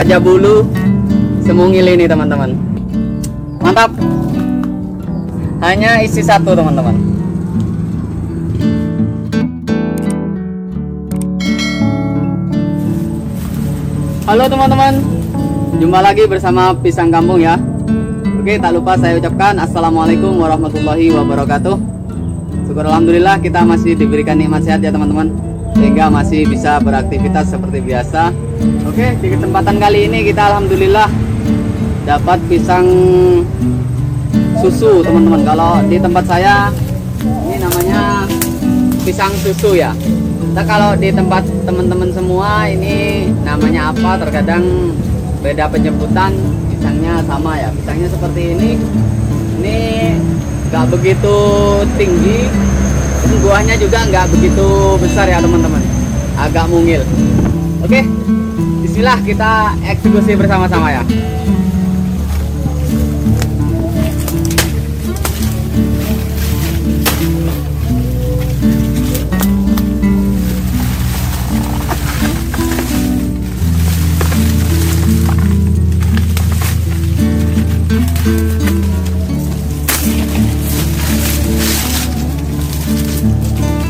Raja Bulu Semungil ini teman-teman. Mantap. Hanya isi satu teman-teman. Halo teman-teman, jumpa lagi bersama Pisang Kampung ya. Oke, tak lupa saya ucapkan Assalamualaikum warahmatullahi wabarakatuh. Syukur alhamdulillah kita masih diberikan nikmat sehat ya teman-teman, sehingga masih bisa beraktivitas seperti biasa. Oke, di kesempatan kali ini kita alhamdulillah dapat pisang susu teman-teman. Kalau di tempat saya ini namanya pisang susu ya. Nah, kalau di tempat teman-teman semua ini namanya apa, terkadang beda penyebutan. Pisangnya sama ya, pisangnya seperti ini nggak begitu tinggi, buahnya juga nggak begitu besar ya teman-teman, agak mungil. Oke, bismillah kita eksekusi bersama-sama ya.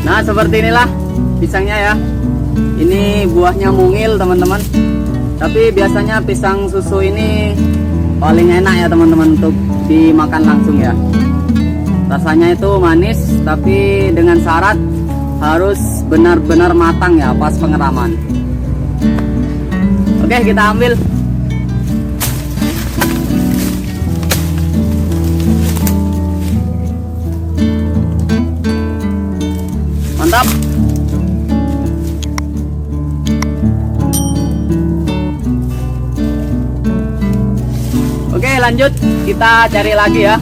Nah, seperti inilah pisangnya ya. Ini buahnya mungil teman-teman. Tapi biasanya pisang susu ini paling enak ya teman-teman untuk dimakan langsung ya. Rasanya itu manis, tapi dengan syarat harus benar-benar matang ya pas pengeraman. Oke, kita ambil. Mantap. Oke, lanjut kita cari lagi ya.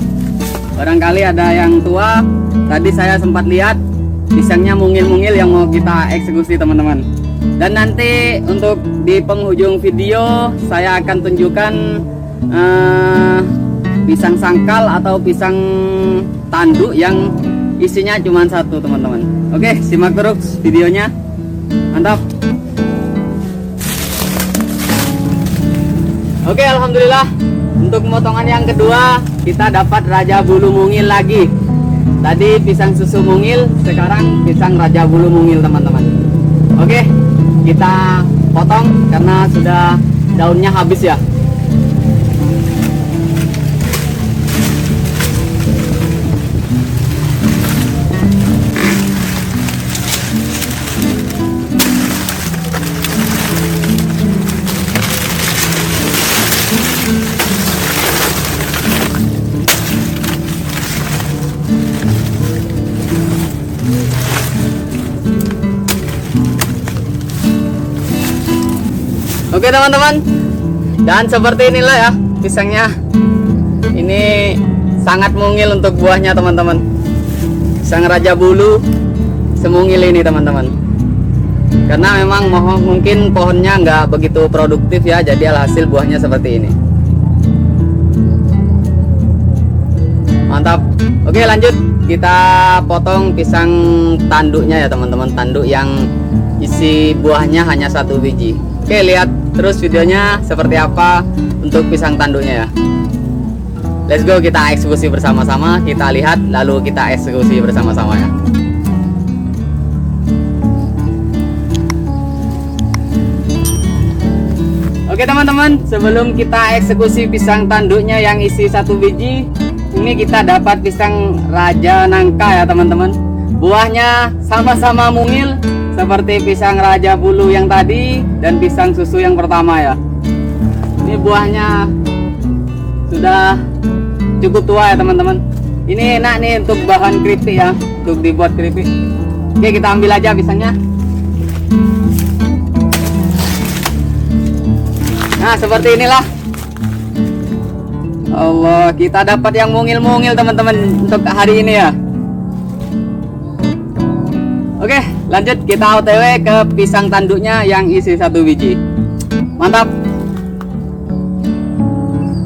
Barangkali ada yang tua. Tadi saya sempat lihat pisangnya mungil-mungil yang mau kita eksekusi teman-teman. Dan nanti untuk di penghujung video saya akan tunjukkan pisang sangkal atau pisang tanduk yang isinya cuma satu teman-teman. Oke, simak terus videonya. Mantap. Oke, alhamdulillah untuk pemotongan yang kedua kita dapat Raja Bulu Mungil lagi. Tadi pisang susu mungil, sekarang pisang Raja Bulu Mungil teman-teman. Oke, kita potong karena sudah daunnya habis ya. Oke teman-teman, dan seperti inilah ya pisangnya. Ini sangat mungil untuk buahnya teman-teman. Pisang Raja Bulu Semungil ini teman-teman. Karena memang mungkin pohonnya nggak begitu produktif ya, jadi alhasil buahnya seperti ini. Mantap. Oke, lanjut kita potong pisang tanduknya ya teman-teman. Tanduk yang isi buahnya hanya satu biji. Oke, lihat terus videonya seperti apa untuk pisang tanduknya ya. Let's go, kita eksekusi bersama-sama. Kita lihat lalu kita eksekusi bersama-sama ya. Oke teman-teman, sebelum kita eksekusi pisang tanduknya yang isi satu biji, ini kita dapat pisang Raja Nangka ya teman-teman. Buahnya sama-sama mungil seperti pisang Raja Bulu yang tadi dan pisang susu yang pertama ya. Ini buahnya sudah cukup tua ya teman-teman. Ini enak nih untuk bahan keripik ya, untuk dibuat keripik. Oke, kita ambil aja pisangnya. Nah, seperti inilah. Allah, kita dapat yang mungil-mungil teman-teman untuk hari ini ya. Oke, lanjut kita OTW ke pisang tanduknya yang isi satu biji. Mantap.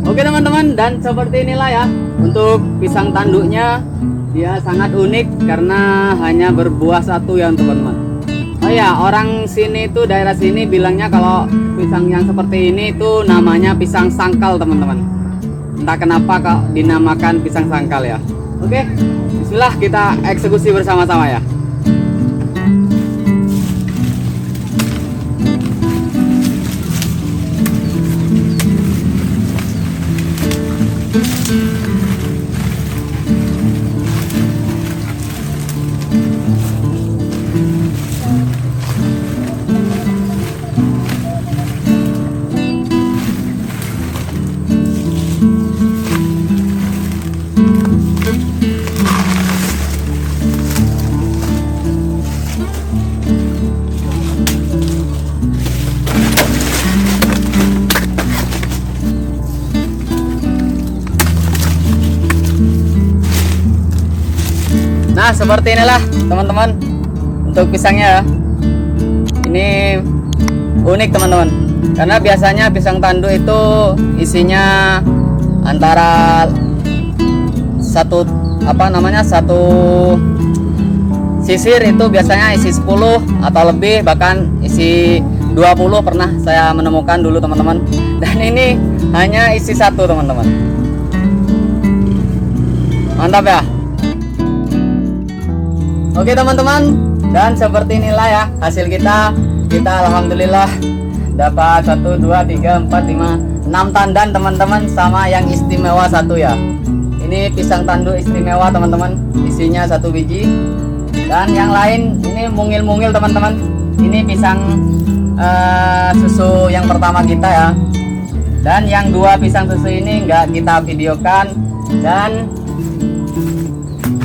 Oke teman-teman, dan seperti inilah ya untuk pisang tanduknya. Dia sangat unik karena hanya berbuah satu ya teman-teman. Oh ya, orang sini tuh daerah sini bilangnya kalau pisang yang seperti ini tuh namanya pisang sangkal teman-teman. Entah kenapa kok dinamakan pisang sangkal ya. Oke, bismillah kita eksekusi bersama-sama ya. Nah, seperti inilah teman-teman untuk pisangnya ya. Ini unik teman-teman, karena biasanya pisang tanduk itu isinya antara satu sisir itu biasanya isi 10 atau lebih, bahkan isi 20 pernah saya menemukan dulu teman-teman. Dan ini hanya isi satu teman-teman. Mantap ya. Oke teman-teman, dan seperti inilah ya hasil kita. Kita alhamdulillah dapat 1, 2, 3, 4, 5, 6 tandan teman-teman, sama yang istimewa satu ya. Ini pisang tanduk istimewa teman-teman, isinya 1 biji. Dan yang lain ini mungil-mungil teman-teman. Ini pisang susu yang pertama kita ya. Dan yang 2 pisang susu ini enggak kita videokan. Dan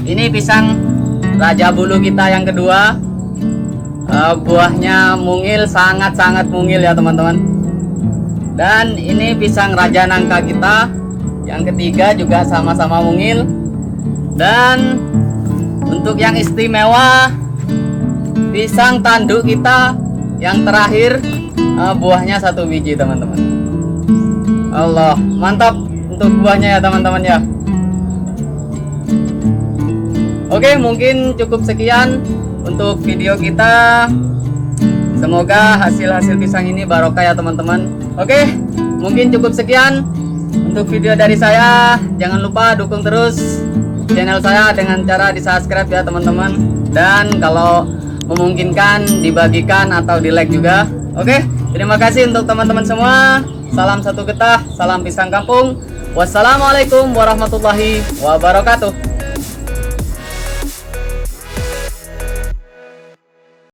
ini pisang raja bulu kita yang kedua, buahnya mungil, sangat-sangat mungil ya teman-teman. Dan ini pisang raja nangka kita yang ketiga juga sama-sama mungil. Dan untuk yang istimewa pisang tanduk kita yang terakhir, buahnya 1 biji teman-teman. Allah, mantap untuk buahnya ya teman-teman ya. Oke, mungkin cukup sekian untuk video kita. Semoga hasil-hasil pisang ini barokah ya teman-teman. Oke, mungkin cukup sekian untuk video dari saya. Jangan lupa dukung terus channel saya dengan cara di subscribe ya teman-teman. Dan kalau memungkinkan dibagikan atau di like juga. Oke, terima kasih untuk teman-teman semua. Salam satu getah, salam pisang kampung. Wassalamualaikum warahmatullahi wabarakatuh.